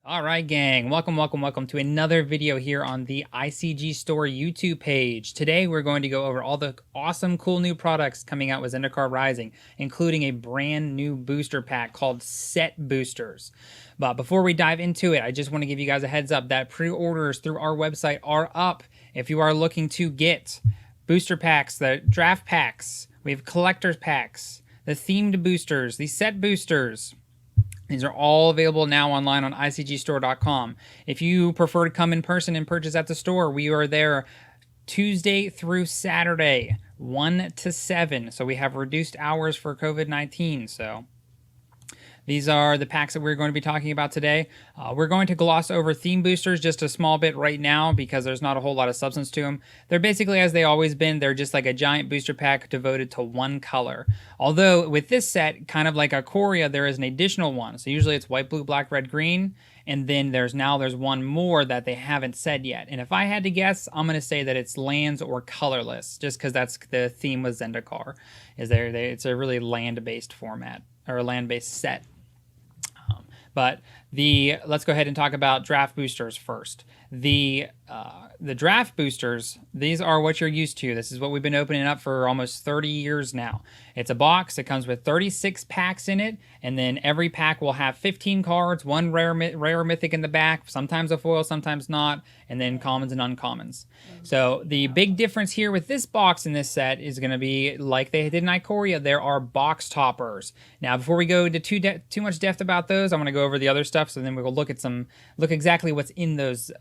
All right, gang. Welcome to another video here on the ICG Store YouTube page. Today, we're going to go over all the awesome, cool new products coming out with Zendikar RIsing, including a brand new booster pack called Set Boosters. But before we dive into it, I just want to give you guys a heads up that pre-orders through our website are up. If you are looking to get booster packs, the draft packs, we have collector's packs, the themed boosters, the set boosters. These are all available now online on icgstore.com. If you prefer to come in person and purchase at the store, we are there Tuesday through Saturday, 1 to 7. So we have reduced hours for COVID-19. So these are the packs that we're going to be talking about today. We're going to gloss over theme boosters just a small bit right now because there's not a whole lot of substance to them. They're basically as they always been. They're just like a giant booster pack devoted to one color. Although with this set, kind of like a Korea, there is an additional one. So usually it's white, blue, black, red, green. And then there's one more that they haven't said yet. And if I had to guess, I'm going to say that it's lands or colorless, just because that's the theme with Zendikar. It's a really land-based format, or a land-based set. But let's go ahead and talk about draft boosters first. The draft boosters, these are what you're used to. This is what we've been opening up for almost 30 years now. It's a box. It comes with 36 packs in it, and then every pack will have 15 cards, one rare mythic in the back, sometimes a foil, sometimes not, and then commons and uncommons. So the big difference here with this box in this set is going to be, like they did in Ikoria, there are box toppers. Now, before we go into too much depth about those, I'm going to go over the other stuff, so then we'll look exactly what's in those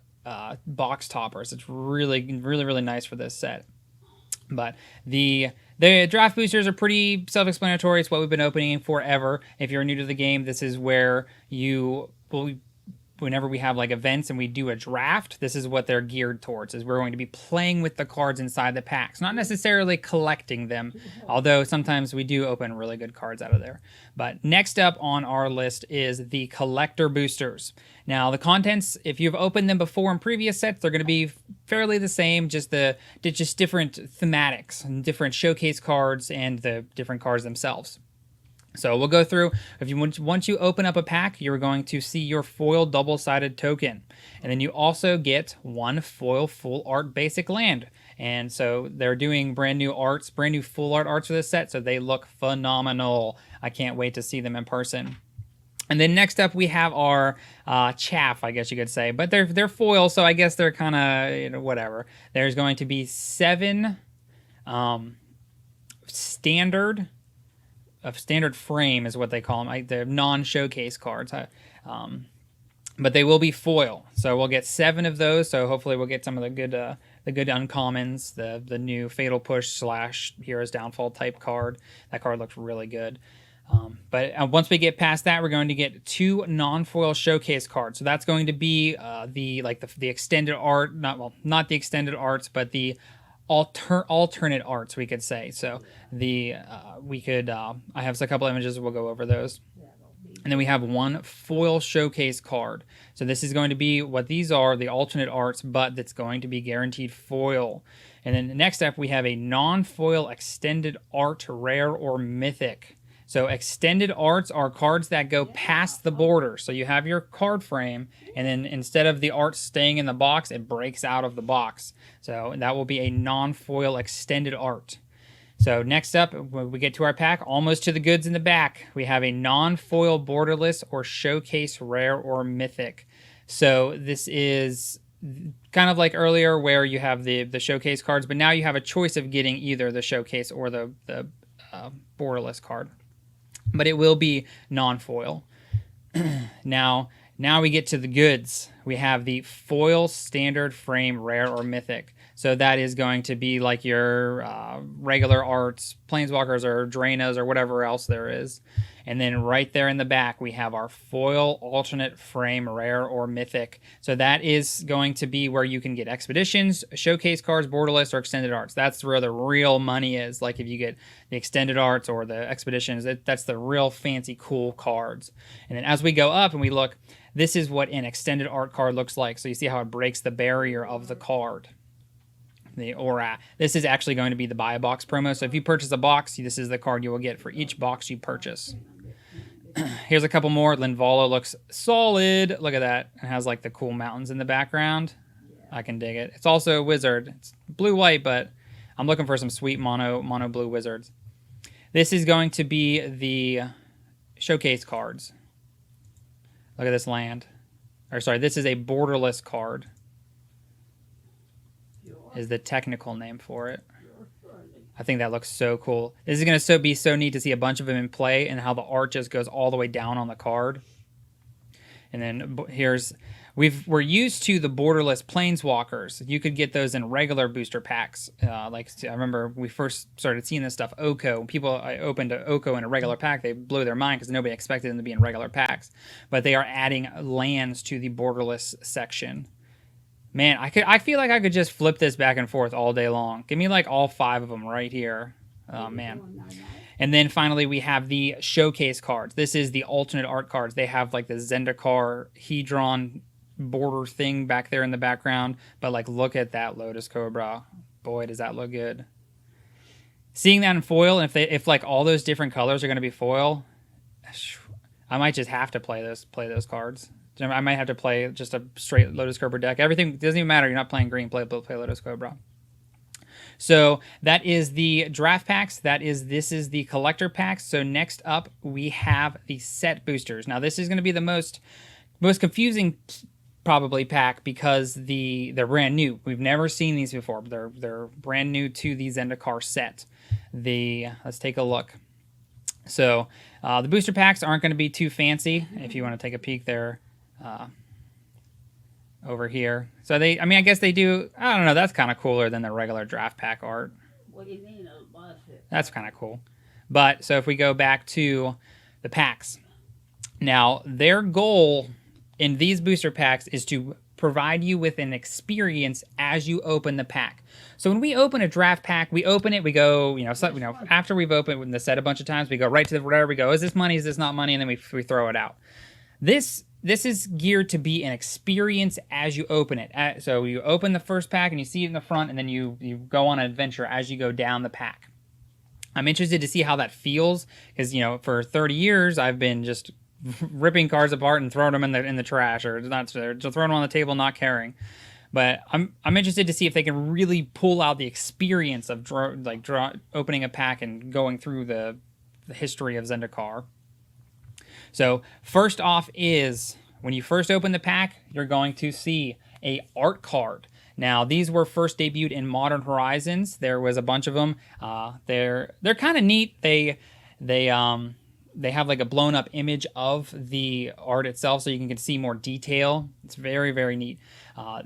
box toppers. It's really nice for this set. But the draft boosters are pretty self-explanatory. It's what we've been opening forever. If you're new to the game, this is where whenever we have like events and we do a draft, this is what they're geared towards, is we're going to be playing with the cards inside the packs, not necessarily collecting them, although sometimes we do open really good cards out of there. But next up on our list is the collector boosters. Now the contents, if you've opened them before in previous sets, they're going to be fairly the same, just different thematics and different showcase cards and the different cards themselves. So we'll go through, once you open up a pack, you're going to see your foil double-sided token. And then you also get one foil full art basic land. And so they're doing brand new full art arts for this set, so they look phenomenal. I can't wait to see them in person. And then next up we have our chaff, I guess you could say. But they're foil, so I guess they're kind of, whatever. There's going to be 7 standard frame is what they call them, the non-showcase cards. But they will be foil, so we'll get 7 of those. So hopefully we'll get some of the good uncommons, the new Fatal Push / Hero's Downfall type card. That card looks really good. But once we get past that, we're going to get 2 non-foil showcase cards. So that's going to be the extended art, not the extended arts, but the alternate arts, we could say. So I have a couple images, we'll go over those. And then we have 1 foil showcase card. So this is going to be what these are, the alternate arts, but that's going to be guaranteed foil. And then next up, we have a non-foil extended art rare or mythic. So extended arts are cards that go past the border. So you have your card frame, and then instead of the art staying in the box, it breaks out of the box. So that will be a non-foil extended art. So next up, when we get to our pack, almost to the goods in the back, we have a non-foil borderless or showcase rare or mythic. So this is kind of like earlier where you have the showcase cards, but now you have a choice of getting either the showcase or the borderless card. But it will be non-foil. Now we get to the goods. We have the foil standard frame rare or mythic. So that is going to be like your regular arts, planeswalkers or Drainos or whatever else there is. And then right there in the back, we have our foil alternate frame rare or mythic. So that is going to be where you can get expeditions, showcase cards, borderless, or extended arts. That's where the real money is. Like if you get the extended arts or the expeditions, that's the real fancy cool cards. And then as we go up and we look, this is what an extended art card looks like. So you see how it breaks the barrier of the card. This is actually going to be the buy a box promo. So if you purchase a box, this is the card you will get for each box you purchase. Here's a couple more. Linvala looks solid. Look at that. It has like the cool mountains in the background. I can dig it. It's also a wizard. It's blue-white, but I'm looking for some sweet mono blue wizards. This is going to be the showcase cards. Look at this land. Or sorry, this is a borderless card. Is the technical name for it. I think that looks so cool. This is going to be so neat to see a bunch of them in play and how the art just goes all the way down on the card. And then here's, we're used to the borderless planeswalkers. You could get those in regular booster packs. Like I remember we first started seeing this stuff, Oko. I opened Oko in a regular pack. They blew their mind because nobody expected them to be in regular packs. But they are adding lands to the borderless section. Man, I feel like I could just flip this back and forth all day long. Give me like all 5 of them right here. Oh, man. And then finally we have the showcase cards. This is the alternate art cards. They have like the Zendikar Hedron border thing back there in the background. But like, look at that Lotus Cobra. Boy, does that look good. Seeing that in foil, and if like all those different colors are going to be foil, I might just have to play those cards. I might have to play just a straight Lotus Cobra deck. Everything doesn't even matter. You're not playing green. Play Lotus Cobra. So that is the draft packs. This is the collector packs. So next up we have the set boosters. Now this is going to be the most confusing probably pack because they're brand new. We've never seen these before. They're brand new to the Zendikar set. Let's take a look. So the booster packs aren't going to be too fancy. If you want to take a peek there. Over here. So I guess they do, I don't know, that's kind of cooler than the regular draft pack art. What do you mean? That's kind of cool. But, so if we go back to the packs. Now, their goal in these booster packs is to provide you with an experience as you open the pack. So when we open a draft pack, we open it, we go, after we've opened the set a bunch of times, we go right to the whatever, we go, is this money, is this not money? And then we throw it out. This is geared to be an experience as you open it. So you open the first pack and you see it in the front, and then you go on an adventure as you go down the pack. I'm interested to see how that feels because, for 30 years, I've been just ripping cards apart and throwing them in the trash, or not, throwing them on the table, not caring. But I'm interested to see if they can really pull out the experience of opening a pack and going through the history of Zendikar. So first off is when you first open the pack, you're going to see a art card. Now these were first debuted in Modern Horizons. There was a bunch of them. They're kind of neat. They have like a blown up image of the art itself, so you can see more detail. It's very, very neat.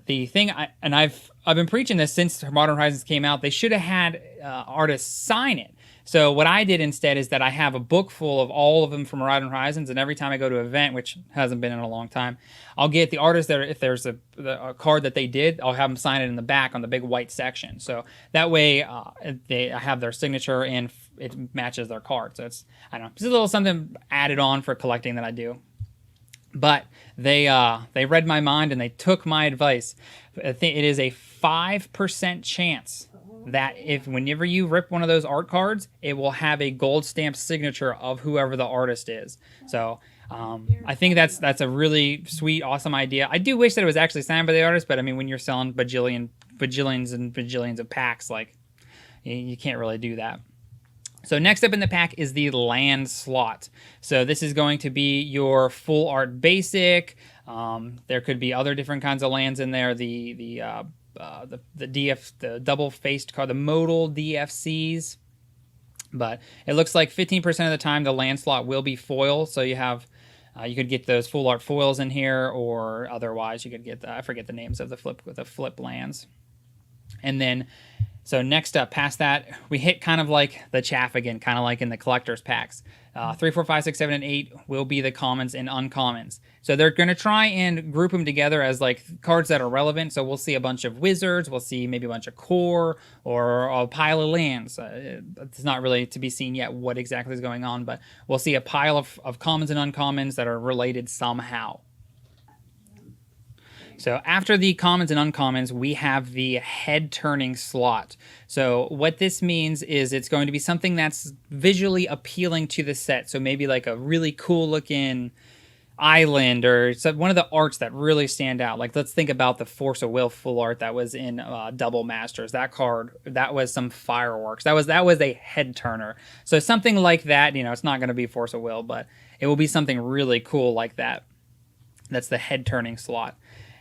The thing, I've been preaching this since Modern Horizons came out. They should have had artists sign it. So what I did instead is that I have a book full of all of them from Modern Horizons, and every time I go to an event, which hasn't been in a long time, I'll get the artists that if there's a card that they did, I'll have them sign it in the back on the big white section. So that way I have their signature and it matches their card. So it's, I don't know, just a little something added on for collecting that I do. But they read my mind and they took my advice. I think it is a 5% chance that whenever you rip one of those art cards, it will have a gold stamped signature of whoever the artist is. So I think that's a really sweet, awesome idea. I do wish that it was actually signed by the artist, but I mean, when you're selling bajillions and bajillions of packs, like you can't really do that. So next up in the pack is the land slot. So this is going to be your full art basic. There could be other different kinds of lands in there. The double-faced card, the modal DFCs. But it looks like 15% of the time the land slot will be foil. So you have, you could get those full art foils in here, or otherwise you could get I forget the names of the flip lands. And then, so next up, past that, we hit kind of like the chaff again, kind of like in the collector's packs. 3, 4, 5, 6, 7, and 8 will be the commons and uncommons. So they're going to try and group them together as like cards that are relevant. So we'll see a bunch of wizards, we'll see maybe a bunch of core, or a pile of lands. It's not really to be seen yet what exactly is going on, but we'll see a pile of commons and uncommons that are related somehow. So after the commons and uncommons, we have the head turning slot. So what this means is it's going to be something that's visually appealing to the set. So maybe like a really cool looking island or one of the arts that really stand out. Like let's think about the Force of Will full art that was in Double Masters. That card, that was some fireworks. That was a head turner. So something like that, you know, it's not going to be Force of Will, but it will be something really cool like that. That's the head turning slot.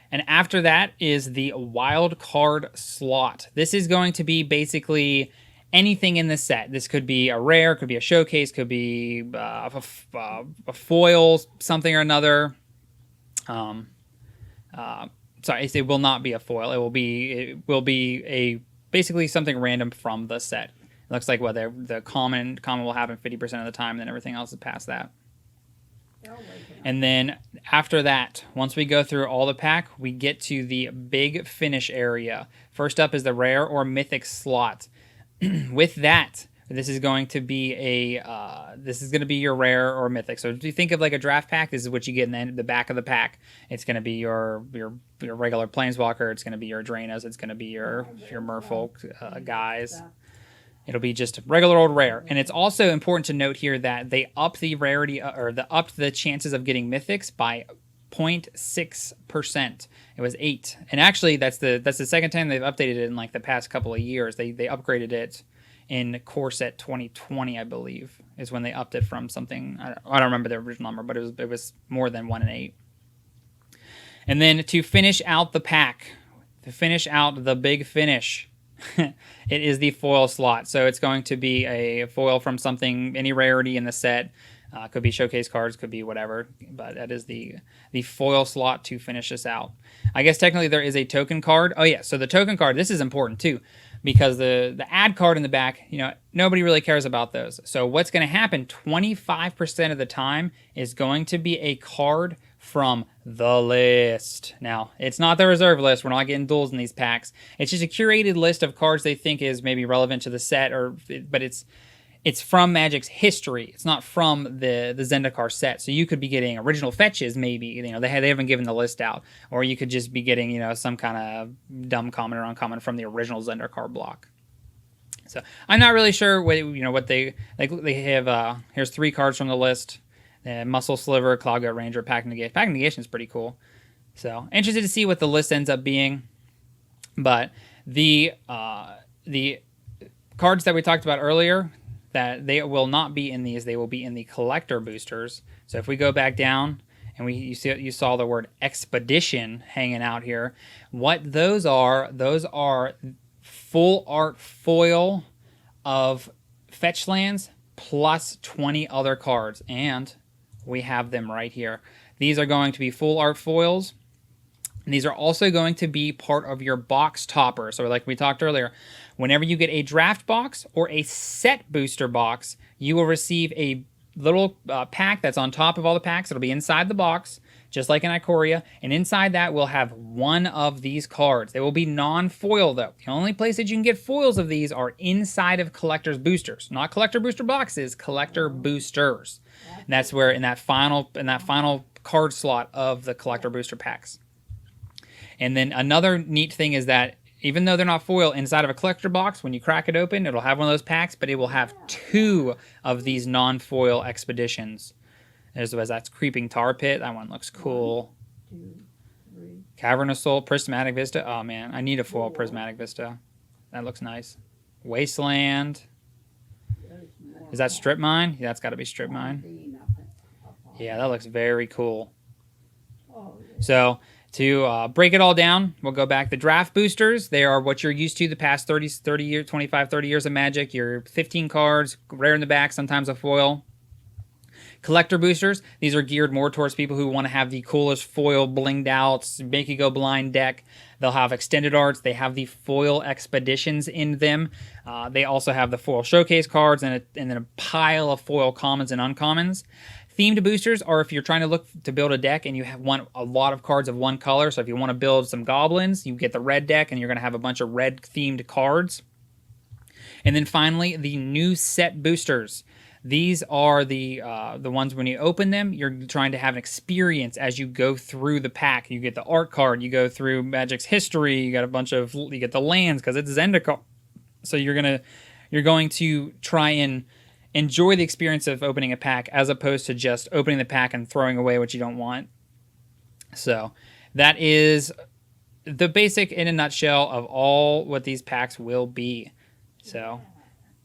And after that is the wild card slot. This is going to be basically anything in the set. This could be a rare, could be a showcase, could be a foil, something or another. Sorry, it will not be a foil. It will be a basically something random from the set. It looks like the common will happen 50% of the time, and then everything else is past that. And then after that, once we go through all the pack, we get to the big finish area. First up is the rare or mythic slot. With that, this is going to be your rare or mythic. So if you think of like a draft pack, this is what you get in the back of the pack. It's going to be your regular planeswalker. It's going to be your Drainos. It's going to be your Merfolk guys. It'll be just regular old rare. And it's also important to note here that they upped the rarity upped the chances of getting mythics by 0.6%. It was 8. And actually that's the second time they've updated it in like the past couple of years. They upgraded it in Core Set 2020, I believe, is when they upped it from something. I don't remember the original number, but it was more than 1 and 8. And then to finish out the pack, to finish out the big finish, it is the foil slot. So it's going to be a foil from something, any rarity in the set. Could be showcase cards, could be whatever, but that is the foil slot to finish this out. I guess technically there is a token card. Oh yeah, so the token card, this is important too, because the ad card in the back, you know, nobody really cares about those. So what's going to happen 25% of the time is going to be a card from the list. Now, it's not the reserve list. We're not getting duels in these packs. It's just a curated list of cards they think is maybe relevant to the set, but it's from Magic's history. It's not from the Zendikar set. So you could be getting original fetches, maybe. You know, they haven't given the list out, or you could just be getting, you know, some kind of dumb common or uncommon from the original Zendikar block. So I'm not really sure what they have. Here's 3 cards from the list. Muscle Sliver, Cloud Goat Ranger, Pack Negation. Pack Negation is pretty cool. So interested to see what the list ends up being. But the cards that we talked about earlier, that they will not be in these. They will be in the collector boosters. So if we go back down and you saw the word expedition hanging out here. What those are full art foil of fetch lands plus 20 other cards, and we have them right here. These are going to be full art foils. And these are also going to be part of your box topper. So like we talked earlier, whenever you get a draft box or a set booster box, you will receive a little pack that's on top of all the packs. It'll be inside the box, just like in Ikoria. And inside that, we'll have one of these cards. They will be non-foil, though. The only place that you can get foils of these are inside of collector's boosters. Not collector booster boxes, collector boosters. And that's where in that final card slot of the collector booster packs. And then another neat thing is that even though they're not foil, inside of a collector box, when you crack it open, it'll have one of those packs, but it will have 2 of these non-foil expeditions. That's Creeping Tar Pit. That one looks cool. 1, 2, 3. Cavern of Soul, Prismatic Vista. Oh man, I need a foil Prismatic Vista. That looks nice. Wasteland. Is that Strip Mine? Yeah, that's got to be Strip Mine. Yeah, that looks very cool. So to break it all down, we'll go back. The draft boosters, they are what you're used to the past 30 years, 25, 30 years of Magic. Your 15 cards, rare in the back, sometimes a foil. Collector boosters, these are geared more towards people who want to have the coolest foil blinged out, make you go blind deck. They'll have extended arts. They have the foil expeditions in them. They also have the foil showcase cards and then a pile of foil commons and uncommons. Themed boosters are if you're trying to look to build a deck and you want a lot of cards of one color. So if you want to build some goblins, you get the red deck and you're going to have a bunch of red themed cards. And then finally, the new set boosters. These are the ones when you open them, you're trying to have an experience as you go through the pack. You get the art card, you go through Magic's history, you got a bunch of, you get the lands because it's Zendikar. So you're going to try and enjoy the experience of opening a pack as opposed to just opening the pack and throwing away what you don't want. So that is the basic in a nutshell of all what these packs will be. So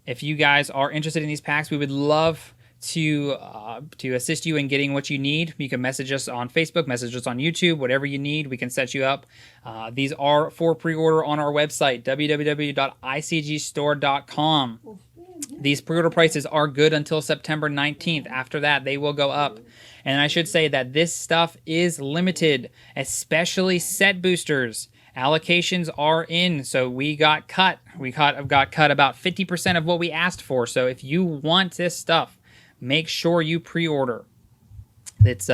if you guys are interested in these packs, we would love to assist you in getting what you need. You can message us on Facebook, message us on YouTube, whatever you need, we can set you up. These are for pre-order on our website, www.icgstore.com. These pre-order prices are good until September 19th. After that, they will go up. And I should say that this stuff is limited, especially set boosters. Allocations are in, so we got cut. We got cut about 50% of what we asked for. So if you want this stuff, make sure you pre-order. It's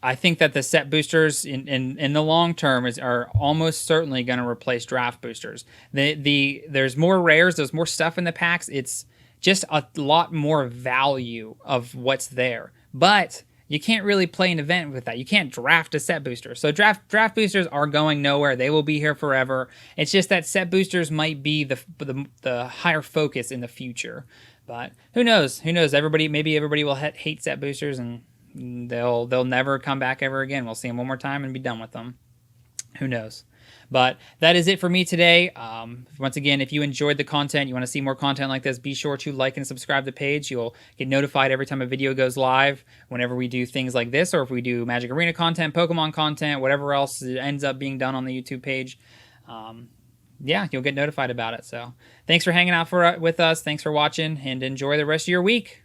I think that the set boosters in the long term are almost certainly going to replace draft boosters. There's more rares, there's more stuff in the packs. It's just a lot more value of what's there. But you can't really play an event with that. You can't draft a set booster. So draft boosters are going nowhere. They will be here forever. It's just that set boosters might be the higher focus in the future. But who knows? Who knows? Maybe everybody will hate set boosters and they'll never come back ever again. We'll see them one more time and be done with them. Who knows? But that is it for me today. Once again, if you enjoyed the content, you want to see more content like this, be sure to like and subscribe to the page. You'll get notified every time a video goes live whenever we do things like this, or if we do Magic Arena content, Pokemon content, whatever else ends up being done on the YouTube page. Yeah, you'll get notified about it. So thanks for hanging out with us. Thanks for watching, and enjoy the rest of your week.